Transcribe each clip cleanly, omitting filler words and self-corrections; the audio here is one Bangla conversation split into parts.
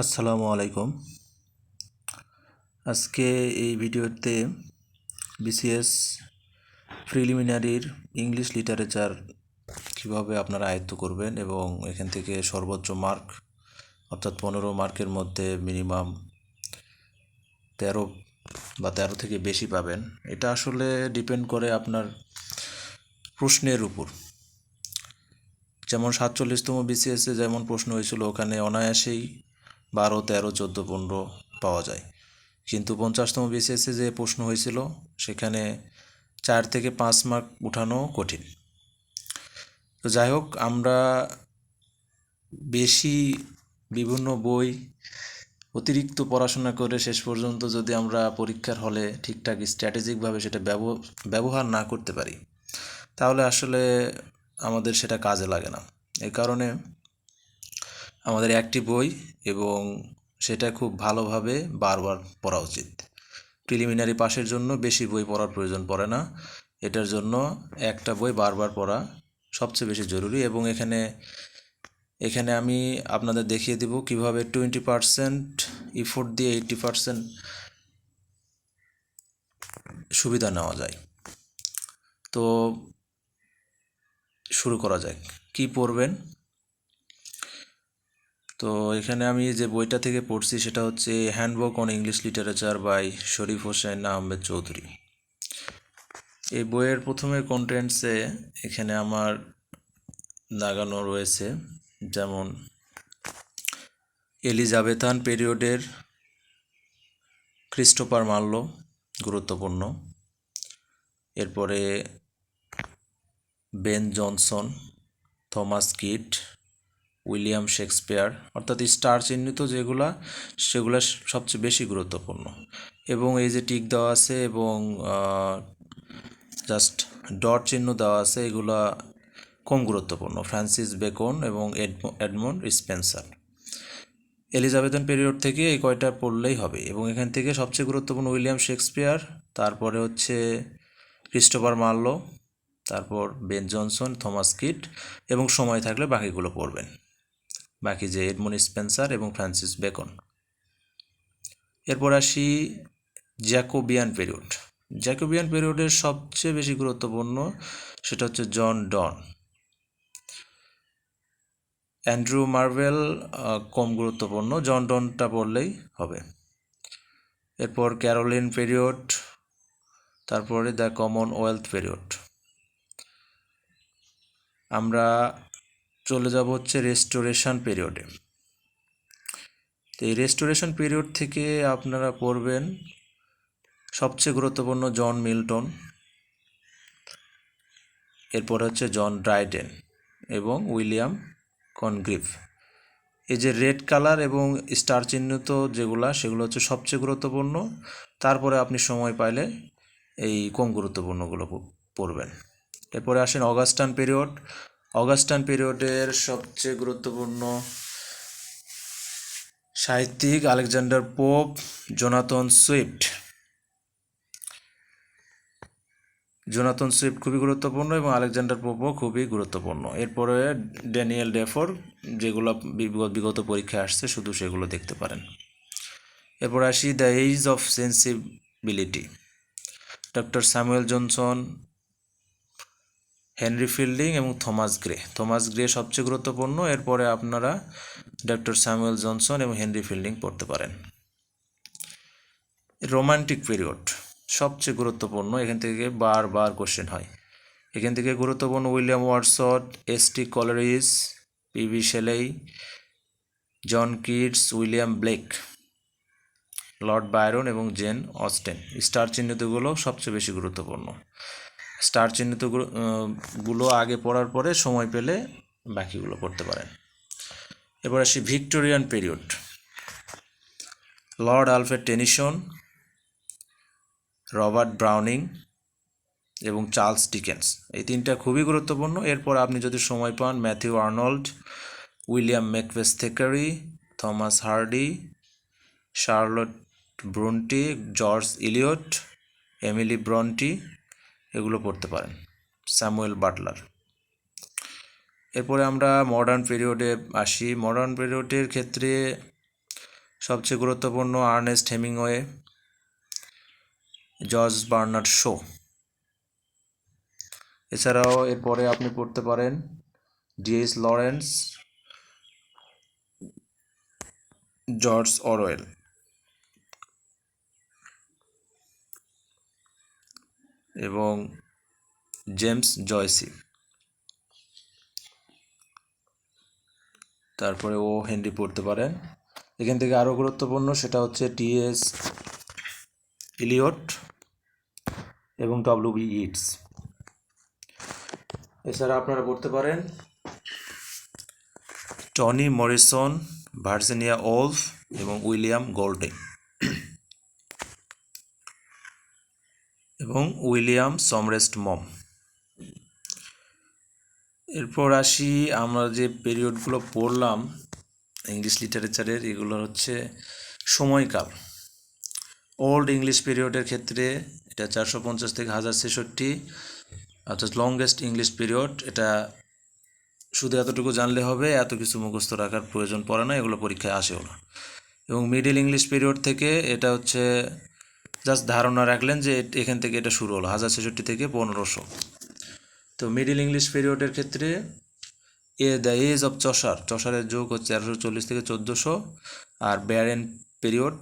আসসালামু আলাইকুম। আজকে এই ভিডিওতে বিসিএস প্রিলিমিনারির ইংলিশ লিটারেচার কীভাবে আপনারা আয়ত্ত করবেন এবং এখান থেকে সর্বোচ্চ মার্ক অর্থাৎ 15 মার্কের মধ্যে মিনিমাম 13 বা 13 থেকে বেশি পাবেন, এটা আসলে ডিপেন্ড করে আপনার প্রশ্নের উপর। যেমন 47তম বিসিএসে যেমন প্রশ্ন হয়েছিল, ওখানে অনায়াসেই 12, 13, 14, 15 পাওয়া যায়। কিন্তু 50তম বিসিএসে যে প্রশ্ন হয়েছিল সেখানে 4 থেকে 5 মার্ক উঠানো কঠিন। তো যাই হোক, আমরা বেশি বিভিন্ন বই অতিরিক্ত পড়াশোনা করে শেষ পর্যন্ত যদি আমরা পরীক্ষার হলে ঠিকঠাক স্ট্র্যাটেজিকভাবে সেটা ব্যবহার না করতে পারি, তাহলে আসলে আমাদের সেটা কাজে লাগে না। এই কারণে আমাদের একটি বই এবং সেটা খুব ভালোভাবে বারবার পড়া উচিত। প্রিলিমিনারি পাসের জন্য বেশি বই পড়ার প্রয়োজন পড়ে না, এটার জন্য একটা বই বারবার পড়া সবচেয়ে বেশি জরুরি। এবং এখানে আমি আপনাদের দেখিয়ে দেব কিভাবে 20% ইফোর্ট দিয়ে 80% সুবিধা নেওয়া যায়। তো শুরু করা যাক। কি পড়বেন? তো এখানে আমি যে বইটা থেকে পড়ছি সেটা হচ্ছে handbook on English literature by Sharif Hossain Ahmed Chowdhury. এই বইয়ের প্রথমে কন্টেন্টসে এখানে আমার দাগানো রয়েছে, যেমন এলিজাবেথান পিরিয়ডের ক্রিস্টোফার মার্লো গুরুত্বপূর্ণ, এরপরে Ben Jonson, Thomas Kyd, William Shakespeare, অর্থাৎ স্টার চিহ্নিত যেগুলা সেগুলো সবচেয়ে বেশি গুরুত্বপূর্ণ। এবং এই যে টিক দেওয়া আছে এবং জাস্ট ডট চিহ্ন দেওয়া আছে, এগুলা কম গুরুত্বপূর্ণ। ফ্রান্সিস বেকন এবং এডমন্ড স্পেন্সার। এলিজাবেথান পিরিয়ড থেকে এই কয়টা পড়লেই হবে। এবং এখান থেকে সবচেয়ে গুরুত্বপূর্ণ উইলিয়াম শেক্সপিয়ার, তারপরে হচ্ছে ক্রিস্টোফার মার্লো, তারপর বেন জনসন, থমাস কিট, এবং সময় থাকলে বাকিগুলো পড়বেন, বাকি যে এডমন্ড স্পেন্সার এবং ফ্রান্সিস বেকন। এরপর আসি জ্যাকোবিয়ান পিরিয়ড। জ্যাকোবিয়ান পিরিয়ডের সবচেয়ে বেশি গুরুত্বপূর্ণ সেটা হচ্ছে জন ডন। অ্যান্ড্রু মার্ভেল কম গুরুত্বপূর্ণ, জন ডনটা পড়লেই হবে। এরপর ক্যারোলিন পিরিয়ড, তারপরে দ্য কমনওয়েলথ পিরিয়ড। আমরা চলে যাব হচ্ছে রেস্টোরেশন পিরিয়ডে। তো এই রেস্টোরেশন পিরিয়ড থেকে আপনারা পড়বেন সবচেয়ে গুরুত্বপূর্ণ জন মিল্টন, এরপর হচ্ছে জন ড্রাইডেন এবং উইলিয়াম কনগ্রিভ। এই যে রেড কালার এবং স্টার চিহ্নিত যেগুলো সেগুলো হচ্ছে সবচেয়ে গুরুত্বপূর্ণ। তারপরে আপনি সময় পাইলে এই কম গুরুত্বপূর্ণগুলো পড়বেন। এরপরে আসেন অগাস্টান পিরিয়ড। অগাস্টান পিরিয়ডের সবচেয়ে গুরুত্বপূর্ণ সাহিত্যিক Alexander pope, Jonathan Swift. Jonathan Swift খুবই গুরুত্বপূর্ণ এবং আলেকজান্ডার পোপও খুবই গুরুত্বপূর্ণ। এরপরে ড্যানিয়েল ডেফোর, যেগুলো বিগত পরীক্ষায় আসছে শুধু সেগুলো দেখতে পারেন। এরপর আসি the age of sensibility, doctor Samuel Johnson, Henry Fielding এবং থমাস গ্রে। থমাস গ্রে সবচেয়ে গুরুত্বপূর্ণ, এরপরে আপনারা ডক্টর স্যামুয়েল জনসন এবং হেনরি ফিল্ডিং পড়তে পারেন। রোমান্টিক পিরিয়ড সবচেয়ে গুরুত্বপূর্ণ, এখান থেকে বারবার কোশ্চেন হয়। এখান থেকে গুরুত্বপূর্ণ William Wordsworth, S T. Coleridge, P B. Shelley, John Keats, William Blake, Lord Byron এবং জেন অস্টেন। স্টার চিহ্নিতগুলো সবচেয়ে বেশি গুরুত্বপূর্ণ। স্টার চিহ্নিতগুলো আগে পড়ার পরে সময় পেলে বাকিগুলো পড়তে পারেন। এবার আসি Victorian period. Lord Alfred Tennyson, Robert Browning এবং চার্লস ডিকেন্স, এই তিনটা খুবই গুরুত্বপূর্ণ। এরপর আপনি যদি সময় পান Matthew Arnold, William Makepeace Thackeray, Thomas Hardy, Charlotte Bronte, George Eliot, Emily Bronte, এগুলো পড়তে পারেন। Samuel Butler. এরপরে আমরা মডার্ন পিরিয়ডে আসি। মডার্ন পিরিয়ডের ক্ষেত্রে সবচেয়ে গুরুত্বপূর্ণ Ernest Hemingway, George Bernard Shaw. এছাড়াও এরপরে আপনি পড়তে পারেন ডিএস লরেন্স, জর্জ অরওয়েল এবং জেমস জয়সি। তারপরে ও হেনরি পড়তে পারেন। এখান থেকে আরও গুরুত্বপূর্ণ সেটা হচ্ছে টিএস ইলিয়ট এবং ডব্লিউ.বি. ইটস। এছাড়া আপনারা পড়তে পারেন টনি মরিসন, ভার্জিনিয়া ওলফ এবং উইলিয়াম গোল্ডিং এবং উইলিয়াম সমরেস্ট মম। এরপর আসি, আমরা যে পিরিয়ডগুলো পড়লাম ইংলিশ লিটারেচারের, এগুলো হচ্ছে সময়কাল। ওল্ড ইংলিশ পিরিয়ডের ক্ষেত্রে এটা 450 থেকে 1066, অর্থাৎ লংগেস্ট ইংলিশ পিরিয়ড। এটা শুধু এতটুকু জানলে হবে, এত কিছু মুখস্থ রাখার প্রয়োজন পড়ে না, এগুলো পরীক্ষায় আসেও না। এবং মিডল ইংলিশ পিরিয়ড থেকে এটা হচ্ছে জাস্ট ধারণা রাখলেন যে এখান থেকে এটা শুরু হলো 1066 থেকে 1500। তো মিডল ইংলিশ পিরিয়ডের ক্ষেত্রে দ্য এজ অফ চসারের যুগ হচ্ছে 1340 থেকে 1400, আর ব্যারেন পিরিয়ড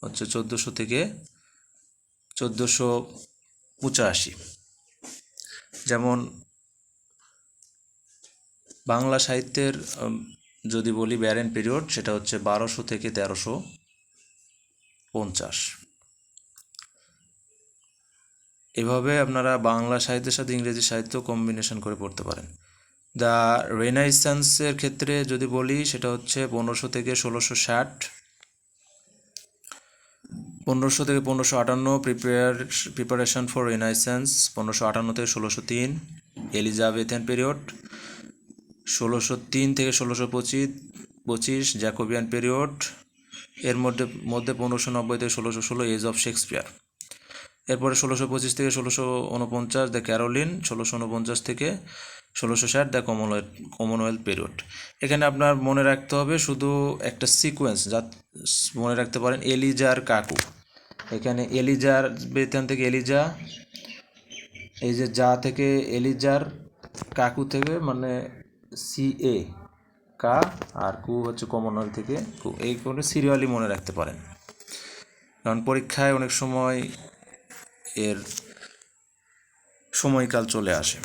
হচ্ছে 1400 থেকে 1485। যেমন বাংলা সাহিত্যের যদি বলি ব্যারেন পিরিয়ড, সেটা হচ্ছে 1200 থেকে 1350। এভাবে আপনারা বাংলা সাহিত্যের সাথে ইংরেজি সাহিত্য কম্বিনেশন করে পড়তে পারেন। দ্য রেনাইসান্সের ক্ষেত্রে যদি বলি সেটা হচ্ছে 1500 থেকে 1660, 1500 থেকে 1558 প্রিপারেশন ফর রেনাইসান্স, 1558 থেকে 1603 এলিজাবেথেন পিরিয়ড, 1603 থেকে 1625 জ্যাকোবিয়ান পিরিয়ড, এর মধ্যে 1590 থেকে 1616 এজ অফ শেক্সপিয়ার। এরপরে 1625 থেকে 1649 দ্য ক্যারোলিন, 1649 থেকে 1660 দ্য কমনওয়েলথ পিরিয়ড। এখানে আপনার মনে রাখতে হবে শুধু একটা সিকোয়েন্স, যা মনে রাখতে পারেন এলিজার কাকু। এখানে এলিজার বেতন থেকে এলিজা, এই যে যা থেকে এলিজার কাকু থেকে মানে CA কা, আর কু হচ্ছে কমনওয়েলথ থেকে কু। এই করে সিরিয়ালি মনে রাখতে পারেন, কারণ পরীক্ষায় অনেক সময় এর সময়কাল চলে আসে।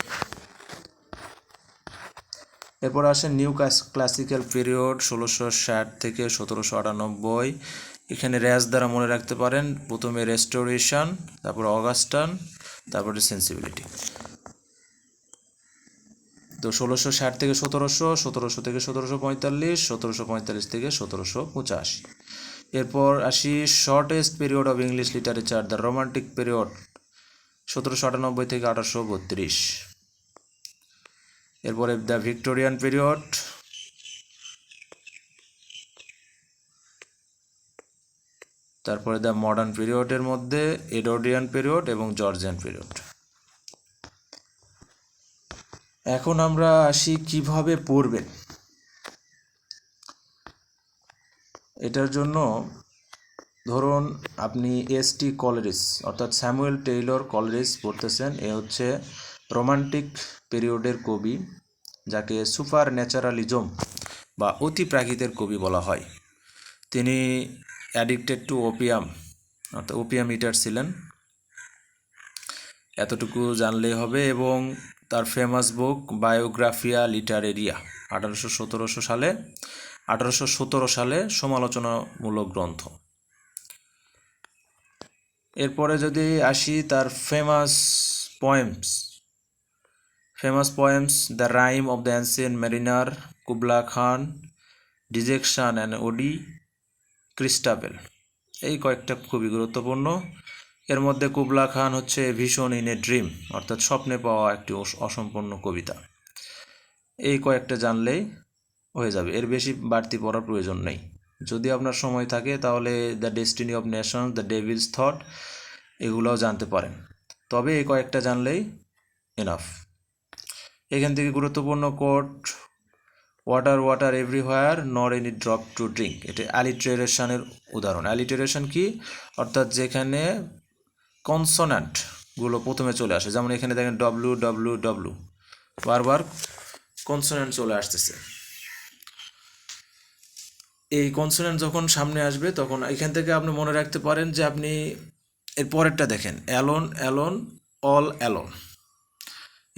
এরপর আসে নিউ ক্লাসিক্যাল পিরিয়ড 1660 থেকে 1798। এখানে র্যাস দ্বারা মনে রাখতে পারেন, প্রথমে রেস্টোরেশন, তারপরে অগাস্টান, তারপরে সেন্সিবিলিটি। তো 1660 থেকে 1700, 1700 থেকে 1745, 1745 থেকে 1785। এরপর আসি shortest period of English literature, the romantic period, 1798 থেকে 1832। এরপরে দ্য ভিক্টোরিয়ান পিরিয়ড, তারপরে দ্য মডার্ন পিরিয়ডের মধ্যে এডওয়ার্ডিয়ান পিরিয়ড এবং জর্জিয়ান পিরিয়ড। এখন আমরা আসি কিভাবে পড়বেন। এটার জন্য ধরুন আপনি ST কলেরিজ অর্থাৎ স্যামুয়েল টেইলর কলেরিজ পড়তেছেন। এ হচ্ছে রোমান্টিক পিরিয়ডের কবি, যাকে সুপার ন্যাচারালিজম বা অতি প্রাকৃতের কবি বলা হয়। তিনি অ্যাডিক্টেড টু ওপিয়াম অর্থাৎ ওপিয়াম ইটার ছিলেন, এতটুকু জানলেই হবে। এবং তার ফেমাস বুক বায়োগ্রাফিয়া লিটারেরিয়া 1817 সালে সমালোচনামূলক গ্রন্থ। এরপরে যদি আসি তার famous poems, the rime of the ancient mariner, Kubla Khan, dejection and ode, Christabel, এই কয়েকটা খুবই গুরুত্বপূর্ণ। এর মধ্যে কুবলা খান হচ্ছে ভিশন ইন এ ড্রিম, অর্থাৎ স্বপ্নে পাওয়া একটি অসম্পূর্ণ কবিতা। এই কয়েকটা জানলেই হয়ে যাবে, এর বেশি বাড়তি পড়ার প্রয়োজন নেই। যদি আপনার সময় থাকে তাহলে the destiny of Nations, the Devil's thought, এগুলোও জানতে পারেন, তবে এই কয়েকটা জানলেই এনাফ। এখান থেকে গুরুত্বপূর্ণ quote, water water everywhere nor any drop to drink, এটা অ্যালিটারেশনের উদাহরণ। অ্যালিটারেশন কি? অর্থাৎ যেখানে কনসোন্যান্টগুলো প্রথমে চলে আসে, যেমন এখানে দেখেন ডব্লু ডব্লু ডব্লু, বারবার কনসোন্যান্ট চলে আসতেছে। এই কনসোন্যান্ট যখন সামনে আসবে তখন এখান থেকে আপনি মনে রাখতে পারেন যে আপনি এর পরেরটা দেখেন, অ্যালোন অ্যালোন অল অ্যালোন।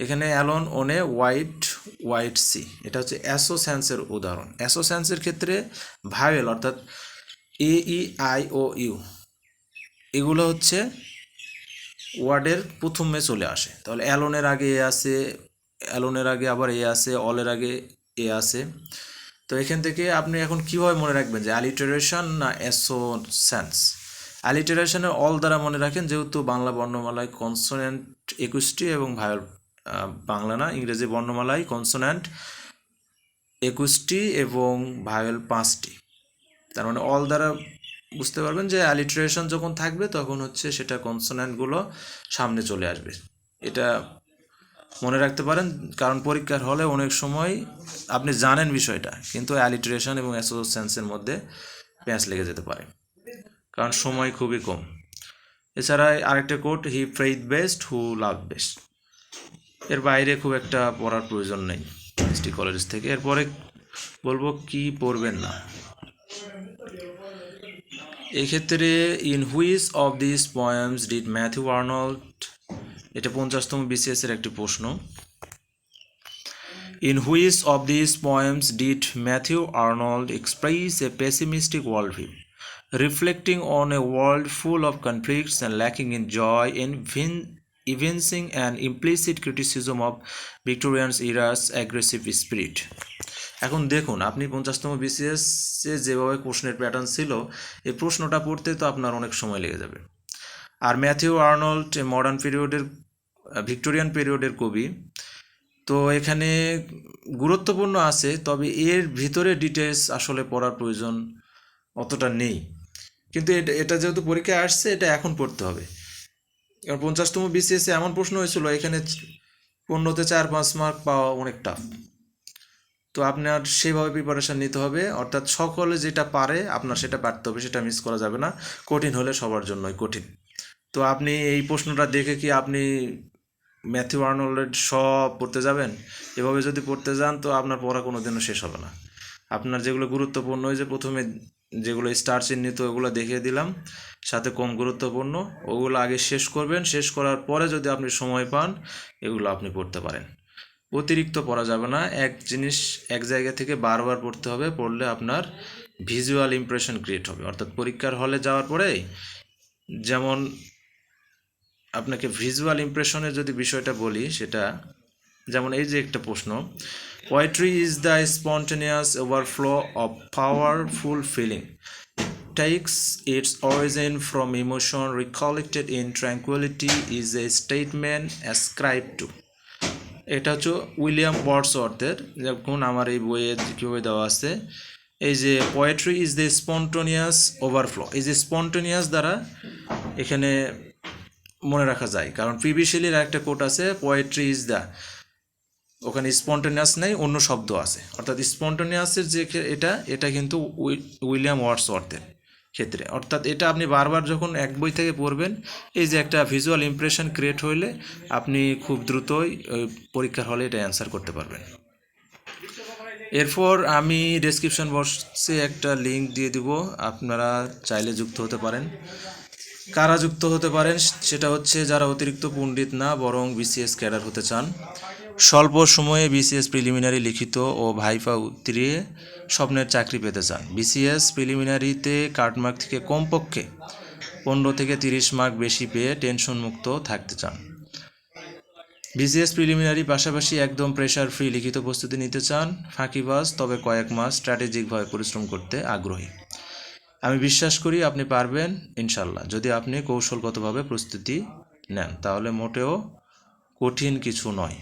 এখানে alone on a white white sea, এটা হচ্ছে অ্যাসোসেন্সের উদাহরণ। অ্যাসোসেন্সের ক্ষেত্রে ভাওয়েল অর্থাৎ এ ই আই ও ইউ এগুলো হচ্ছে ওয়ার্ডের প্রথমে চলে আসে। তাহলে অ্যালোনের আগে এ আছে, অ্যালোনের আগে আবার এ আছে, অলের আগে এ আছে। তো এখান থেকে আপনি এখন কীভাবে মনে রাখবেন যে অ্যালিটারেশন না অ্যাসোসেন্স? অ্যালিটারেশনের অল দ্বারা মনে রাখেন, যেহেতু বাংলা বর্ণমালায় কনসোনেন্ট 21টি এবং ভায়োল, বাংলা না ইংরেজি বর্ণমালায় কনসোনেন্ট 21টি এবং ভায়োল 5টি। তার মানে অল দ্বারা বুঝতে পারবেন যে অ্যালিটারেশন যখন থাকবে তখন হচ্ছে সেটা কনসোনেন্টগুলো সামনে চলে আসবে। এটা মনে রাখতে পারেন, কারণ পরীক্ষার হলে অনেক সময় আপনি জানেন বিষয়টা, কিন্তু অ্যালিটারেশন এবং অ্যাসোসেন্সের মধ্যে প্যাঁচ লেগে যেতে পারে, কারণ সময় খুবই কম। এছাড়া আরেকটা quote, he prayed best who love best, এর বাইরে খুব একটা পড়ার প্রয়োজন নেই এসটি কলেজ থেকে। এরপরে বলবো কি পড়বেন না। এই ক্ষেত্রে in which of this poems did Matthew Arnold, এটা 50তম বিসিএস এর একটি প্রশ্ন। In which of these poems did Matthew Arnold express a pessimistic worldview, reflecting on a world full of conflicts and lacking in joy, evincing an implicit criticism of Victorian era's aggressive spirit? এখন দেখুন, আপনি 50তম বিসিএসে যেভাবে প্রশ্নের প্যাটার্ন ছিল, এই প্রশ্নটা পড়তে তো আপনার অনেক সময় লেগে যাবে। আর ম্যাথিউ আর্নল্ড মডার্ন পিরিয়ডের, ভিক্টোরিয়ান পিরিয়ডের কবি। তো এখানে গুরুত্বপূর্ণ আছে, তবে এর ভিতরে ডিটেলস আসলে পড়ার প্রয়োজন অতটা নেই, কিন্তু এটা যেহেতু পরীক্ষায় আসছে এটা এখন পড়তে হবে। কারণ 50তম বিসিএসে এমন প্রশ্ন হয়েছিল, এখানে 15তে 4-5 মার্ক পাওয়া অনেক টাফ। তো আপনার সেভাবে প্রিপারেশান নিতে হবে, অর্থাৎ সকলে যেটা পারে আপনার সেটা পারতে হবে, সেটা মিস করা যাবে না। কঠিন হলে সবার জন্যই কঠিন। তো আপনি এই প্রশ্নটা দেখে কি আপনি ম্যাথিউ আর্নল্ডের সব পড়তে যাবেন? এভাবে যদি পড়তে যান তো আপনার পড়া কোনো দিনও শেষ হবে না। আপনার যেগুলো গুরুত্বপূর্ণ, ওই যে প্রথমে যেগুলো স্টার চিহ্নিত ওগুলো দেখিয়ে দিলাম, সাথে কম গুরুত্বপূর্ণ ওগুলো আগে শেষ করবেন। শেষ করার পরে যদি আপনি সময় পান এগুলো আপনি পড়তে পারেন। অতিরিক্ত পড়া যাবে না, এক জিনিস এক জায়গা থেকে বারবার পড়তে হবে। পড়লে আপনার ভিজুয়াল ইমপ্রেশন ক্রিয়েট হবে, অর্থাৎ পরীক্ষার হলে যাওয়ার পরে যেমন আপনাকে ভিজুয়াল ইমপ্রেশনের যদি বিষয়টা বলি, সেটা যেমন এই যে একটা প্রশ্ন, poetry is the spontaneous overflow of powerful feeling, takes its origin from emotion recollected in tranquility, is a statement ascribed to, এটা হচ্ছে উইলিয়াম ওয়ার্ডসওয়ার্থের। যখন আমার এই বইয়ে কীভাবে দেওয়া আছে, এই যে poetry is the spontaneous overflow, এই যে স্পন্টেনিয়াস দ্বারা এখানে মনে রাখা যায়, কারণ পিবি শেলির একটা কোট আছে, পোয়েট্রি ইজ দ্য, ওখানে স্পন্টেনিয়াস নেই, অন্য শব্দ আছে, অর্থাৎ স্পন্টেনিয়াসের যে এটা কিন্তু উইলিয়াম ওয়ার্ডসওয়ার্থের ক্ষেত্রে। অর্থাৎ এটা আপনি বারবার যখন এক বই থেকে পড়বেন, এই যে একটা ভিজুয়াল ইমপ্রেশন ক্রিয়েট হইলে আপনি খুব দ্রুতই পরীক্ষার হলে এটা অ্যান্সার করতে পারবেন। এরপর আমি ডেসক্রিপশন বক্সে একটা লিঙ্ক দিয়ে দিব, আপনারা চাইলে যুক্ত হতে পারেন। কারা যুক্ত হতে পারেন সেটা হচ্ছে যারা অতিরিক্ত পণ্ডিত না, বরং বিসিএস ক্যাডার হতে চান, স্বল্প সময়ে বিসিএস প্রিলিমিনারি লিখিত ও ভাইফা উত্তরিয়ে স্বপ্নের চাকরি পেতে চান, বিসিএস প্রিলিমিনারিতে কাটমার্ক থেকে কমপক্ষে 15 থেকে 30 মার্ক বেশি পেয়ে টেনশন মুক্ত থাকতে চান, বিসিএস প্রিলিমিনারি পাশাপাশি একদম প্রেশার ফ্রি লিখিত প্রস্তুতি নিতে চান, ফাঁকিবাজ তবে কয়েক মাস স্ট্র্যাটেজিকভাবে পরিশ্রম করতে আগ্রহী। আমি বিশ্বাস করি আপনি পারবেন ইনশাল্লাহ, যদি আপনি কৌশলগতভাবে প্রস্তুতি নেন, তাহলে মোটেও কঠিন কিছু নয়।